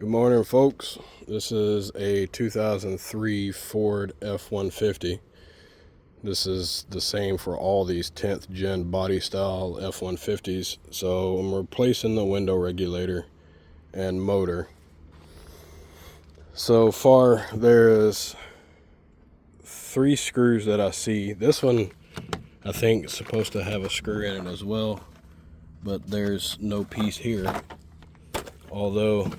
Good morning, folks. This is a 2003 Ford F150. This is the same for all these 10th gen body style F150s. So I'm replacing the window regulator and motor. So far there's 3 screws that I see. This one I think is supposed to have a screw in it as well, but there's no piece here. Although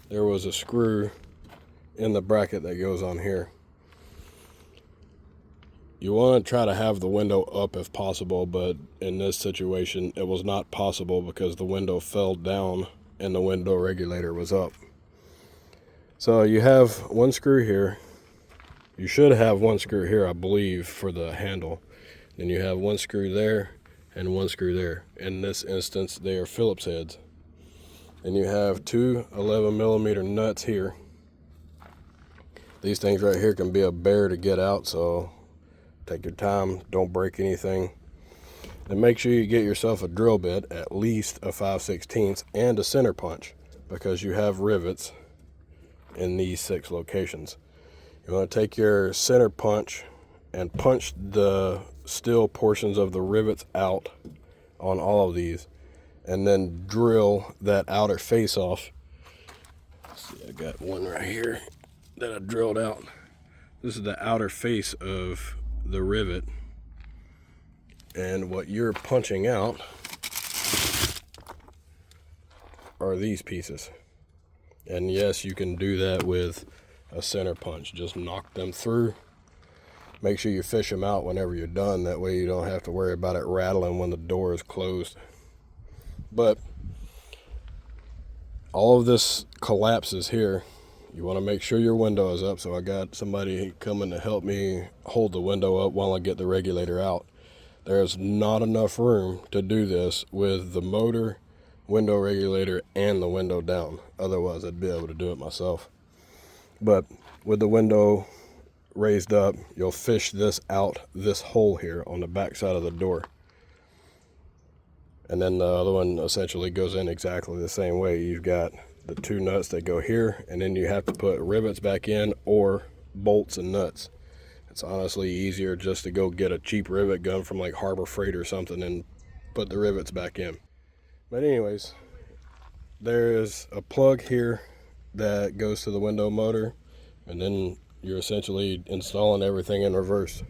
there was a screw in the bracket that goes on here. You want to try to have the window up if possible, but in this situation it was not possible because the window fell down and the window regulator was up. So you have one screw here. You should have one screw here, I believe, for the handle. Then you have one screw there and one screw there. In this instance, they are Phillips heads. And you have 2 11mm nuts here. These things right here can be a bear to get out, so take your time, don't break anything. And make sure you get yourself a drill bit, at least a 5/16, and a center punch, because you have rivets in these 6 locations. You want to take your center punch and punch the steel portions of the rivets out on all of these, and then drill that outer face off. See, I got one right here that I drilled out. This is the outer face of the rivet, and what you're punching out are these pieces. And yes, you can do that with a center punch. Just knock them through. Make sure you fish them out whenever you're done. That way you don't have to worry about it rattling when the door is closed. But all of this collapses here. You want to make sure your window is up. So I got somebody coming to help me hold the window up while I get the regulator out. There's not enough room to do this with the motor, window regulator, and the window down. Otherwise I'd be able to do it myself. But with the window raised up, you'll fish this out, this hole here on the back side of the door. And then the other one essentially goes in exactly the same way. You've got the 2 nuts that go here, and then you have to put rivets back in or bolts and nuts. It's honestly easier just to go get a cheap rivet gun from like Harbor Freight or something and put the rivets back in. But anyways, there is a plug here that goes to the window motor, and then you're essentially installing everything in reverse.